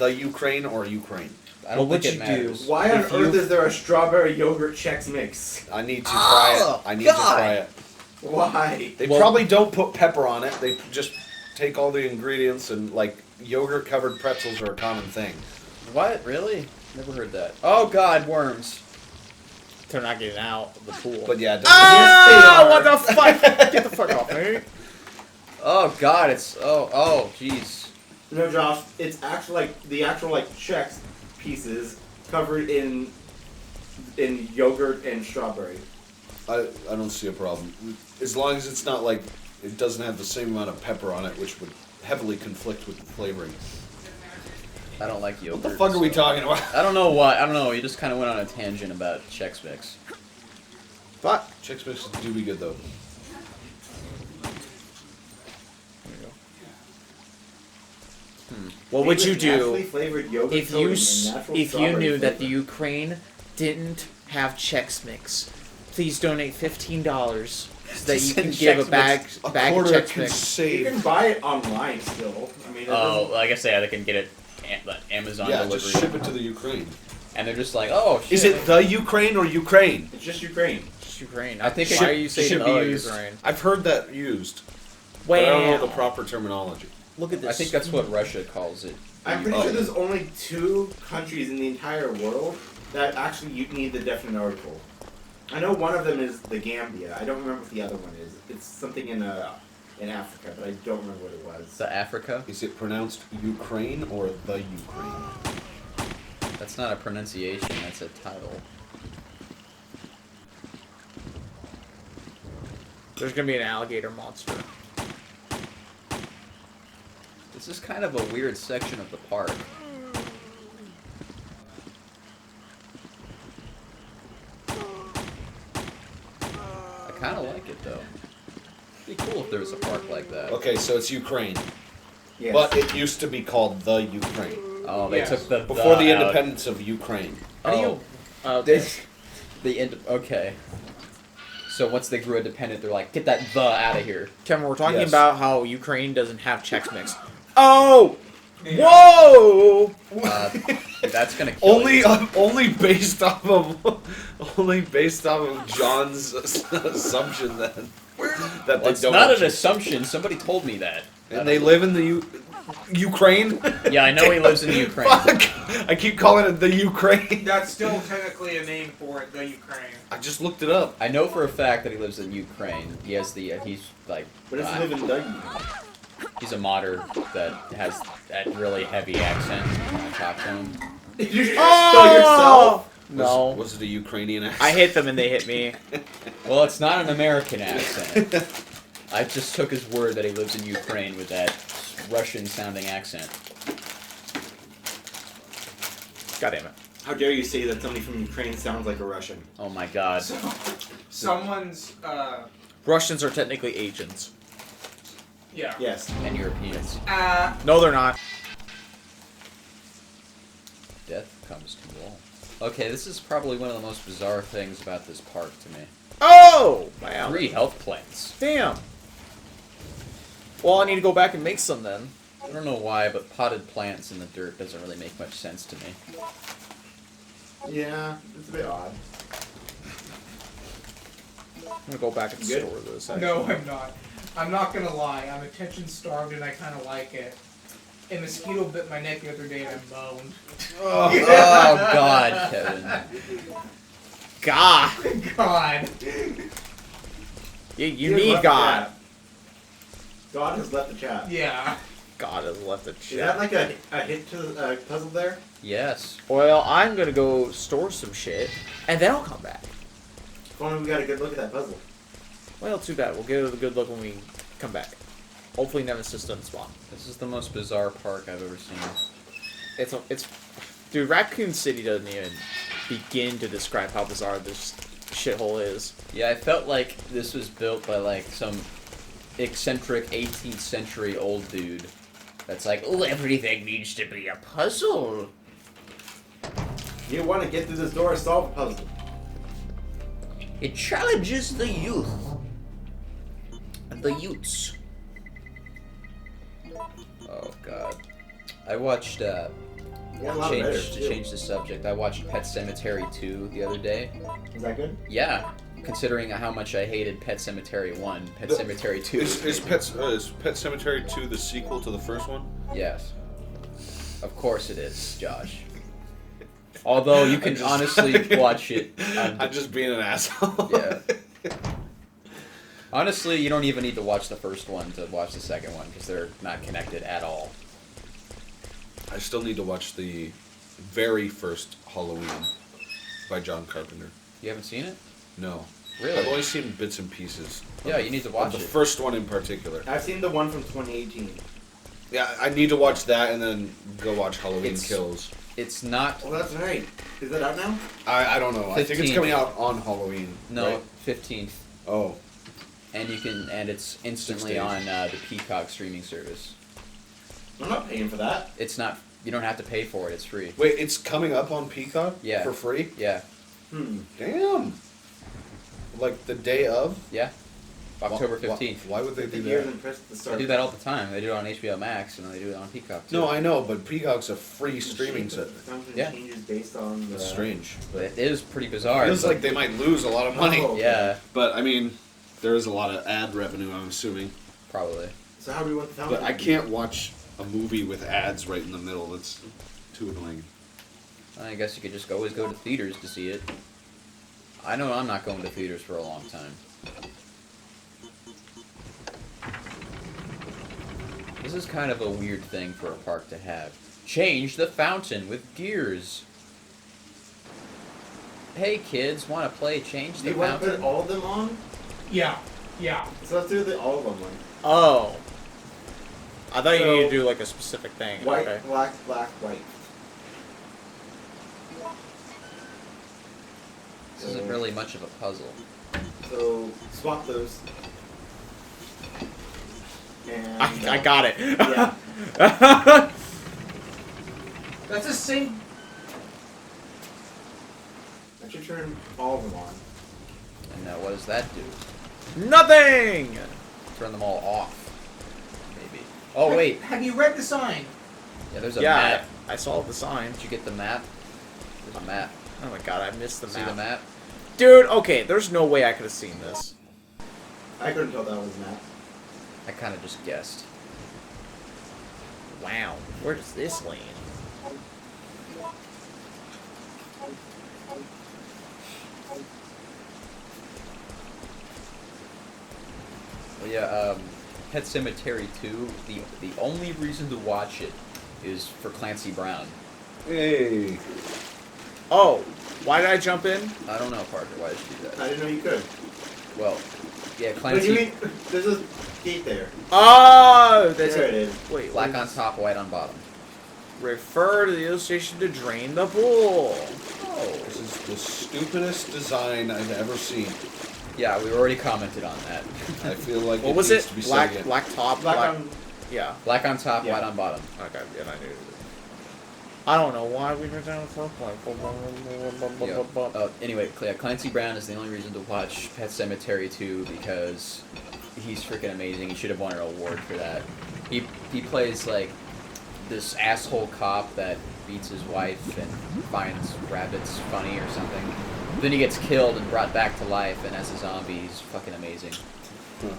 the Ukraine or Ukraine? I don't think it matters. Why on earth is there a strawberry yogurt Chex Mix? I need to try it. I need to try it. Why? They probably don't put pepper on it. They just take all the ingredients and, like, yogurt-covered pretzels are a common thing. What? Really? Never heard that. Oh, God, worms. They're not getting out of the pool. But yeah, what the fuck? Get the fuck off me. Oh, God, it's... Oh, jeez. No, Josh, it's actually, like, the actual, like, Chex pieces covered in yogurt and strawberry. I don't see a problem. As long as it's not, like, it doesn't have the same amount of pepper on it, which would heavily conflict with the flavoring. I don't like yogurt. What the fuck are we talking about? I don't know what. I don't know. You just kind of went on a tangent about Chex Mix. But Chex Mix do be good, though. What would you do if you knew that the Ukraine didn't have Chex Mix? Please donate $15 so that you can give a bag of Chex Mix. You can buy it online still. I mean, like I say, they can get it Amazon delivery. Just ship it to the Ukraine. And they're just like, oh, shit. Is it the Ukraine or Ukraine? It's just Ukraine. Just Ukraine. I think why are you saying the Ukraine? I've heard that used. But I don't know the proper terminology. Look at this. I think that's what Russia calls it. I'm pretty sure there's only 2 countries in the entire world that actually you need the definite article. I know one of them is the Gambia. I don't remember what the other one is. It's something in Africa, but I don't remember what it was. The Africa? Is it pronounced Ukraine or the Ukraine? That's not a pronunciation, that's a title. There's gonna be an alligator monster. This is kind of a weird section of the park. I kind of like it, though. It'd be cool if there was a park like that. Okay, so it's Ukraine. Yes. But it used to be called the Ukraine. Oh, they took the before the out. independence of Ukraine. Okay. So once they grew independent, they're like, get that the out of here. Kevin, we're talking about how Ukraine doesn't have Chex Mix. Oh! Yeah. Whoa! That's gonna kill you. Only based off of John's assumption that it's not an assumption. Somebody told me that. And they live in the Ukraine? Yeah, I know he lives in Ukraine. Fuck! I keep calling it the Ukraine. That's still technically a name for it, the Ukraine. I just looked it up. I know for a fact that he lives in Ukraine. He has the, he's like... But does he live in the He's a modder that has that really heavy accent when I talk to him. Did you spell yourself? No. Was it a Ukrainian accent? I hit them and they hit me. Well, it's not an American accent. I just took his word that he lives in Ukraine with that Russian-sounding accent. God damn it. How dare you say that somebody from Ukraine sounds like a Russian? Oh my god. Someone's, Russians are technically Asians. Yeah. Yes. And Europeans. No, they're not. Death comes to all. Okay, this is probably one of the most bizarre things about this park to me. Oh! Wow. 3 health plants. Damn. Well, I need to go back and make some then. I don't know why, but potted plants in the dirt doesn't really make much sense to me. Yeah, it's a bit odd. I'm gonna go back and store this. No, I'm not. I'm not gonna lie. I'm attention starved and I kind of like it. A mosquito bit my neck the other day and I moaned. Oh God, Kevin. God. God. You need God. God has left the chat. Yeah. God has left the chat. Is that like a hit to the puzzle there? Yes. Well, I'm gonna go store some shit, and then I'll come back. If only we got a good look at that puzzle. Well, too bad. We'll get a good look when we come back. Hopefully Nemesis doesn't spawn. This is the most bizarre park I've ever seen. It's... Dude, Raccoon City doesn't even begin to describe how bizarre this shithole is. Yeah, I felt like this was built by, like, some eccentric 18th century old dude. That's like, oh, everything needs to be a puzzle. You want to get through this door and solve a puzzle. It challenges the youth. The youths. Oh, God. I watched Yeah, a lot better, To too. change the subject, I watched Pet Sematary 2 the other day. Is that good? Yeah, considering how much I hated Pet Sematary 1, Pet The- Sematary 2 Is Pet Sematary 2 the sequel to the first one? Yes. Of course it is, Josh. Although you can I'm just- honestly watch it. I'm just being an asshole. Yeah. Honestly, you don't even need to watch the first one to watch the second one because they're not connected at all. I still need to watch the very first Halloween by John Carpenter. You haven't seen it? No. Really? I've only seen bits and pieces. Yeah, you need to watch The it. first one in particular. I've seen the one from 2018. Yeah, I need to watch that and then go watch Halloween It's- Kills. It's not. Oh, that's right. Is that out now? I don't know. I think it's 15th. coming out on Halloween. No, right? 15th. Oh. And you can, and it's instantly 6 days. on the Peacock streaming service. I'm not paying for that. It's not. You don't have to pay for it. It's free. Wait, it's coming up on Peacock? Yeah. For free? Yeah. Damn. Like the day of? Yeah. October Why- 15th. Why would they The do years that? and press the They start. do that all the time. They do it on HBO Max and then they do it on Peacock too. No, I know, but Peacock's a free streaming set. Something Yeah. changes based on the... That's strange. But it is pretty bizarre. Feels but- like they might lose a lot of money. Oh. Yeah, But I mean, there is a lot of ad revenue, I'm assuming. probably. So how do we want the fountain? But I can't watch a movie with ads right in the middle. That's too annoying. I guess you could just always go to theaters to see it. I know I'm not going to theaters for a long time. This is kind of a weird thing for a park to have. Change the fountain with gears. Hey kids, want to play Change Do the you want to Fountain? put all of them on? Yeah. Yeah. So let's do all of them one. Oh. I thought you So- needed to do like a specific thing. White, Okay. black, black, white. This isn't really much of a puzzle. So swap those. And I got it. Yeah. That's the same. That should turn all of them on. And now what does that do? Nothing. Turn them all off. Maybe. Oh wait, Have you read the sign? yeah, there's a Yeah, map. I saw the sign. Did you get the map? There's a map. Oh my god, I missed the See map. the map? Dude, okay, there's no way I could have seen this. I couldn't tell that was Matt. I kind of just guessed. Wow, where does this land? Well, yeah, Pet Sematary 2, the only reason to watch it is for Clancy Brown. Hey. Oh, why did I jump in? I don't know, Parker. Why did you do I that? didn't know you could. Well, yeah, What do you Clancy. mean? There's a gate there. Oh, there's There a... it is. Wait, Black what on is- top, white on bottom. Refer to the illustration to drain the pool. Oh. This is the stupidest design I've ever seen. Yeah, we already commented on that. I feel like What it was needs it? to be said Black, again. black top, Black black... on. Yeah. Black on top, Yeah. white on bottom. Okay, yeah, I knew it. I don't know why we went down the first one. Anyway, yeah, Clancy Brown is the only reason to watch Pet Sematary 2 because he's freaking amazing. He should have won an award for that. He plays like this asshole cop that beats his wife and finds rabbits funny or something. Then he gets killed and brought back to life, and as a zombie, he's fucking amazing. Huh.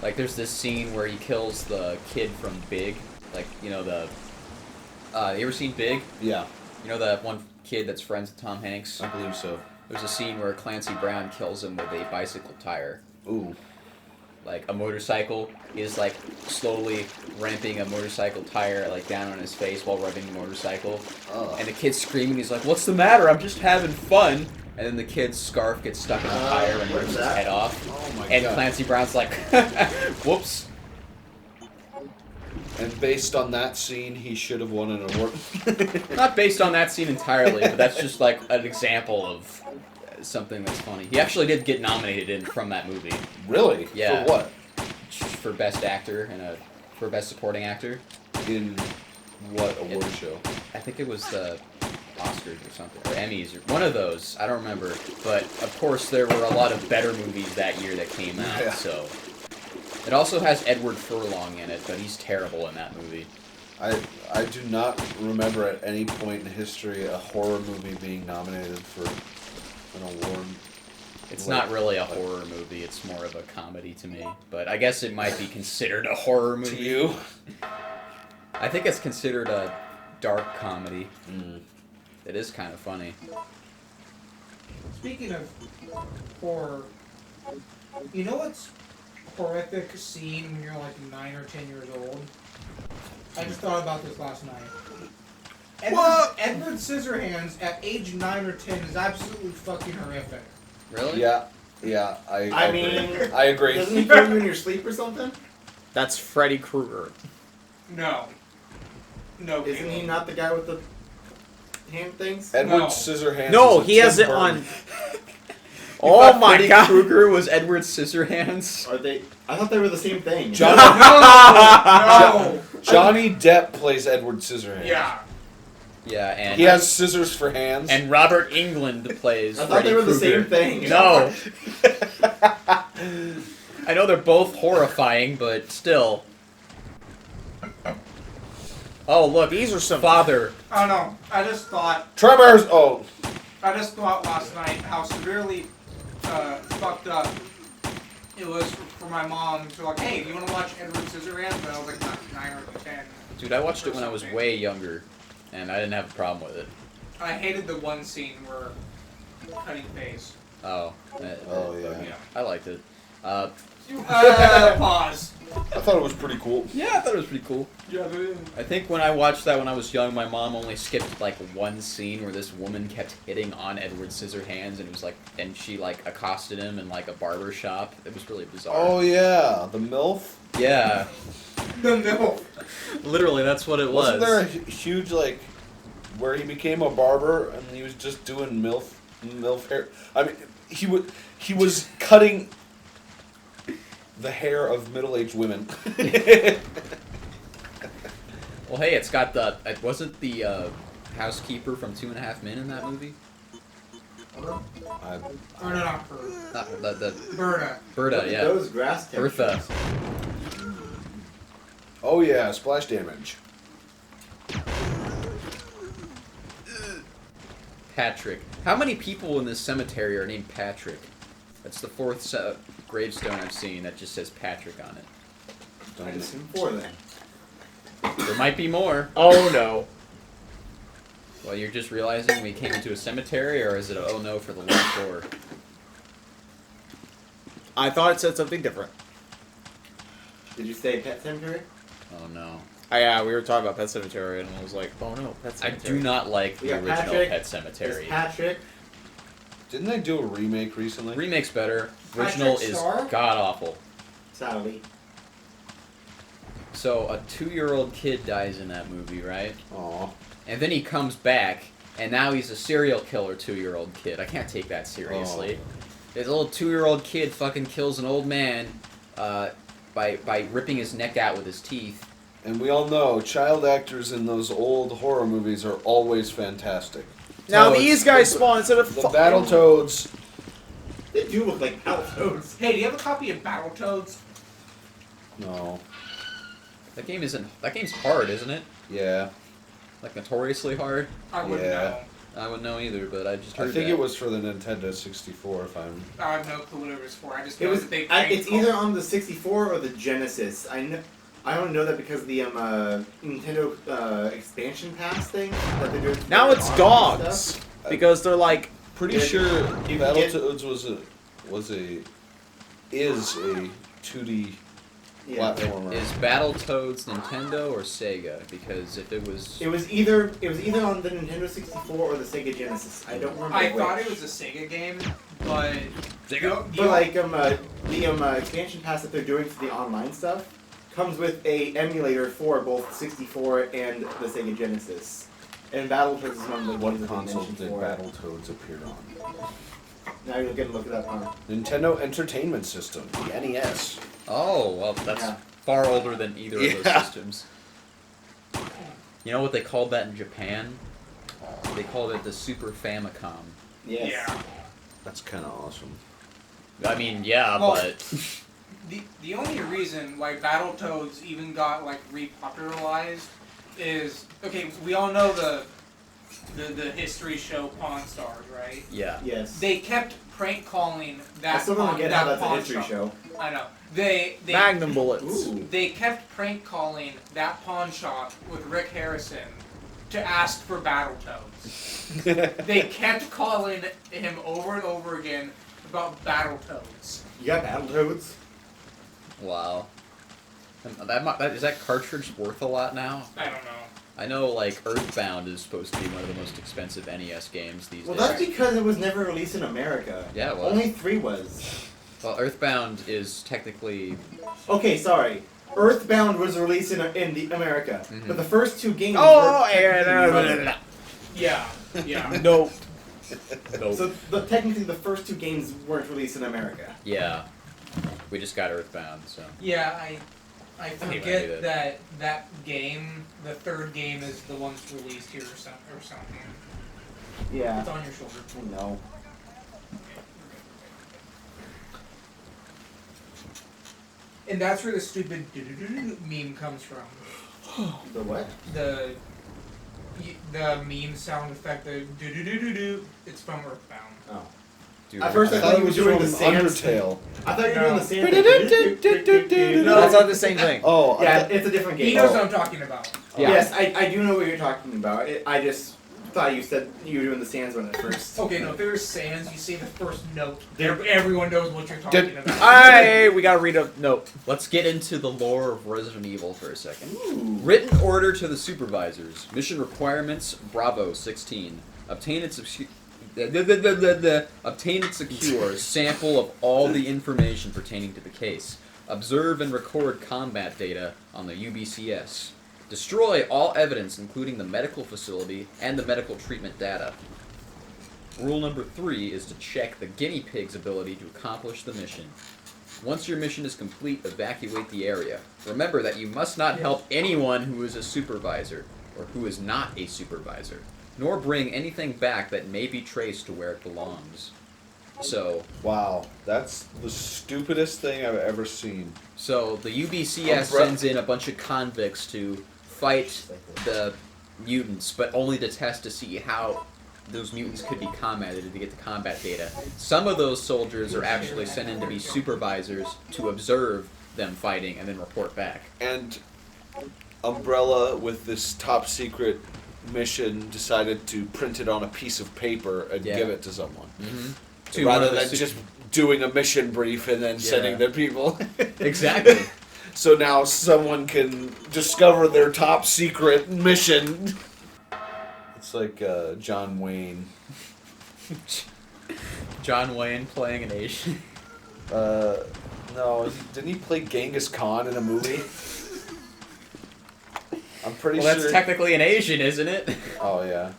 Like, there's this scene where he kills the kid from Big. Like, you know, the... you ever seen Big? Yeah, You know that one kid that's friends with Tom Hanks? I believe so. There's a scene where Clancy Brown kills him with a bicycle tire. Ooh. Like, a motorcycle is, like, slowly ramping a motorcycle tire, like, down on his face while revving the motorcycle. Oh. And the kid's screaming, he's like, "What's the matter? I'm just having fun!" And then the kid's scarf gets stuck in the tire and what's rips his that? head off. Oh my And god. Clancy Brown's like, "Whoops." And based on that scene, he should have won an award. Not based on that scene entirely, but that's just, like, an example of something that's funny. He actually did get nominated from that movie. Really? Yeah. For what? For Best Actor and for Best Supporting Actor. In what award show? I think it was the Oscars or something, or Emmys, or one of those. I don't remember. But of course, there were a lot of better movies that year that came out. Yeah. So it also has Edward Furlong in it, but he's terrible in that movie. I do not remember at any point in history a horror movie being nominated for an award. It's not really a horror movie. It's more of a comedy to me. But I guess it might be considered a horror movie. To you? I think it's considered a dark comedy. Mm. It is kind of funny. Speaking of horror, you know what's horrific scene when you're like 9 or 10 years old? I just thought about this last night. Edward Scissorhands at age 9 or 10 is absolutely fucking horrific. Really? Yeah, I mean, I agree. Doesn't he kill you in your sleep or something? That's Freddy Krueger. No. No. Isn't he not the guy with the hand things? Edward No. Scissorhands. No, is a he has Tim it on. Burton. Oh my Freddy god! Krueger was Edward Scissorhands. Are they? I thought they were the same thing. Johnny, No! Johnny Depp plays Edward Scissorhands. Yeah. Yeah, and He has scissors for hands. and Robert England plays. I thought Freddy they were the Krueger. same thing. No. I know they're both horrifying, but still. Oh look, These are some. father. I don't know. I just thought Tremors. Oh, last night how severely fucked up it was for my mom to like, hey, do you want to watch Edward Scissorhands? But I was like 9 or 10. Dude, I watched it when I was way younger, and I didn't have a problem with it. I hated the one scene where cutting face. Oh. Oh, yeah. I liked it. Pause. I thought it was pretty cool. Yeah, I thought it was pretty cool. Yeah, I think when I watched that when I was young, my mom only skipped like one scene where this woman kept hitting on Edward Scissorhands, and it was like, and she like accosted him in like a barber shop. It was really bizarre. Oh yeah, the MILF. Yeah, no. literally, that's what it Wasn't was. there a huge like where he became a barber and he was just doing MILF hair? I mean, he was cutting the hair of middle-aged women. Well, hey, it's got the. It wasn't the housekeeper from 2.5 Men in that movie. Or no, not her. The Berta. Berta, Look at yeah. those grass textures. Bertha. Oh yeah, splash damage. Patrick. How many people in this cemetery are named Patrick? That's the fourth gravestone I've seen that just says Patrick on it. I assume 4 then. There might be more. Oh no. Well, you're just realizing we came into a cemetery, or is it a oh no for the last floor? I thought it said something different. Did you say Pet Cemetery? Oh no. Oh, yeah, we were talking about Pet Cemetery, and I was like, oh no, Pet I Cemetery. do not like We the got original Patrick. Pet Cemetery. It's Patrick. Didn't they do a remake recently? Remake's better. Original Patrick is Star? god awful. Sally. So a 2-year-old kid dies in that movie, right? Aw. And then he comes back, and now he's a serial killer 2-year-old kid. I can't take that seriously. This little 2-year-old kid fucking kills an old man by ripping his neck out with his teeth. And we all know child actors in those old horror movies are always fantastic. Now No, these it's- guys spawn instead of The Battletoads. They do look like Battletoads. Hey, do you have a copy of Battletoads? No. That game's hard, isn't it? Yeah. Like notoriously hard. I wouldn't Yeah. know. I wouldn't know either, but I just heard I think that. it was for the Nintendo 64 if I'm... I have no clue what it was for. I just It know was. that they. It's either on the 64 or the Genesis. I only know that because of the Nintendo expansion pass thing that they're doing. Now for it's the dogs. online stuff. Because they're like, Pretty Yeah, sure you can Battletoads is a 2D Yeah. platformer. Is Battletoads Nintendo or Sega? Because if it was... It was either on the Nintendo 64 or the Sega Genesis. I don't remember. I which. thought it was a Sega game, but Sega? But like the expansion pass that they're doing for the online stuff comes with a emulator for both 64 and the Sega Genesis. And Battletoads is one of the What ones that they console mentioned did for. Battletoads appear on? Now you're gonna look it up, huh? Nintendo Entertainment System, the NES. Oh, well, that's Yeah. far older than either of those Yeah. systems. You know what they called that in Japan? They called it the Super Famicom. Yes. yeah. That's kind of awesome. I mean, yeah, Well- but... The only reason why Battletoads even got like repopularized is okay. We all know the history show Pawn Stars, right? Yeah. Yes. They kept prank calling that. I still don't get how that that's a pawn history shop. show. I know. They Magnum bullets. Ooh. They kept prank calling that pawn shop with Rick Harrison to ask for Battletoads. They kept calling him over and over again about Battletoads. You got Battletoads? Wow. Is that cartridge worth a lot now? I don't know. I know, like, Earthbound is supposed to be one of the most expensive NES games these Well, days. that's because it was never released in America. Yeah, it was. Only 3 was. Well, Earthbound is technically... Okay, sorry. Earthbound was released in America, Mhm. but the first 2 games Oh, were technically Yeah, yeah. Nope. Nope. So technically the first 2 games weren't released in America. Yeah. We just got Earthbound, so... Yeah, I hate when I do forget that game, the 3rd game is the one that's released here or something. Yeah. It's on your shoulder. I know. And that's where the stupid meme comes from. The what? The meme sound effect, the do. It's from Earthbound. Oh. Dude, At first I I thought thought you it were was doing from the sand Undertale. I thought you were No. doing the sand thing. No, that's not the same thing. Oh, I Yeah, thought- it's a different game. He knows what I'm talking about. Yeah. Yes, I do know what you're talking about. I just thought you said you were doing the sands one at first. Okay, no, if there's Sans, you say the first note. Everyone knows what you're talking about. Alright, we gotta read a note. Let's get into the lore of Resident Evil for a second. Ooh. Written order to the supervisors. Mission requirements, Bravo 16. Obtain and secure a sample of all the information pertaining to the case. Observe and record combat data on the UBCS. Destroy all evidence, including the medical facility and the medical treatment data. Rule number 3 is to check the guinea pig's ability to accomplish the mission. Once your mission is complete, evacuate the area. Remember that you must not help anyone who is a supervisor, or who is not a supervisor, nor bring anything back that may be traced to where it belongs. So, Wow, that's the stupidest thing I've ever seen. the UBCS sends in a bunch of convicts to fight the mutants, but only to test to see how those mutants could be combated to get the combat data. Some of those soldiers are actually sent in to be supervisors to observe them fighting and then report back. And Umbrella, with this top secret mission, decided to print it on a piece of paper and Yeah. give it to someone. Mm-hmm. Rather than just doing a mission brief and then sending the people. Exactly. So now someone can discover their top secret mission. It's like John Wayne. John Wayne playing an Asian. No, didn't he play Genghis Khan in a movie? I'm pretty Well, sure. that's technically an Asian, isn't it? Oh yeah.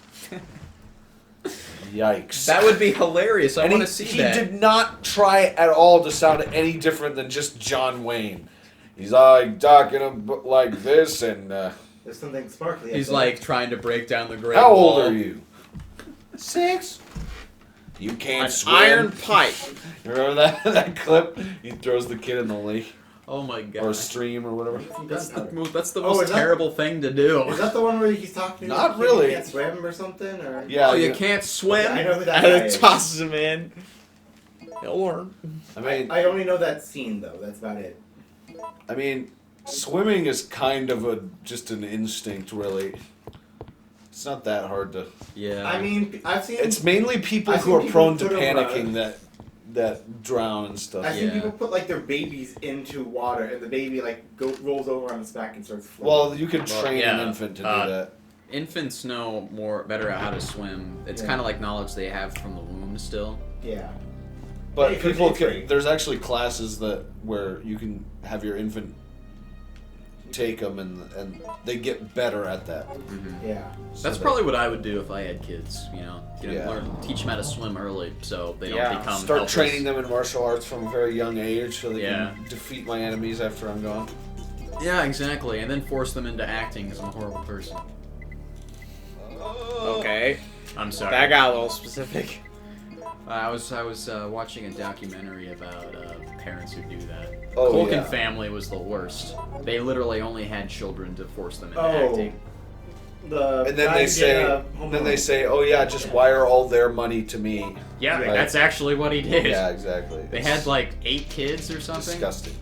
Yikes. That would be hilarious. I And want to see he that. did not try at all to sound any different than just John Wayne. He's like talking like this, and There's something sparkly. He's like trying to break down the Great how Wall. old are you? 6. You can't An swim. iron pipe. Remember that clip? He throws the kid in the lake Oh my god. or a stream or whatever. That's the Oh, most is that- terrible thing to do. Is that the one where he's talking? Not about really. He can't swim or something, or Yeah. Oh, you yeah. can't swim? I know who that And guy it is. tosses him in. He'll learn. I mean, I only know that scene though. That's about it. I mean, swimming is kind of just an instinct, really. It's not that hard to. Yeah. I mean, I've seen. It's mainly people I've who seen are people prone to put 'em, panicking that drown and stuff. I've seen Yeah. people put like their babies into water, and the baby like rolls over on its back and starts floating. Well, you could Well, train yeah, an infant to do uh, that. Infants know better at how to swim. It's Yeah. kind of like knowledge they have from the womb still. yeah. But Hey, people it's can. free. There's actually classes where you can have your infant take them, and they get better at that. Yeah. So That's that- probably what I would do if I had kids. You know, Yeah. teach them how to swim early so they Yeah. don't become start helpless. training them in martial arts from a very young age, so they Yeah. can defeat my enemies after I'm gone. Yeah, exactly, and then force them into acting because I'm a horrible person. Okay. I'm sorry. That got a little specific. I was watching a documentary about parents who do that. Oh, Culkin yeah. family was the worst. They literally only had children to force them into Oh. acting. The And then guy they did, say, Home then they Alone. say, oh yeah, just wire all their money to me. Yeah, Right. that's actually what he did. Yeah, exactly. They had like 8 kids or something. Disgusting.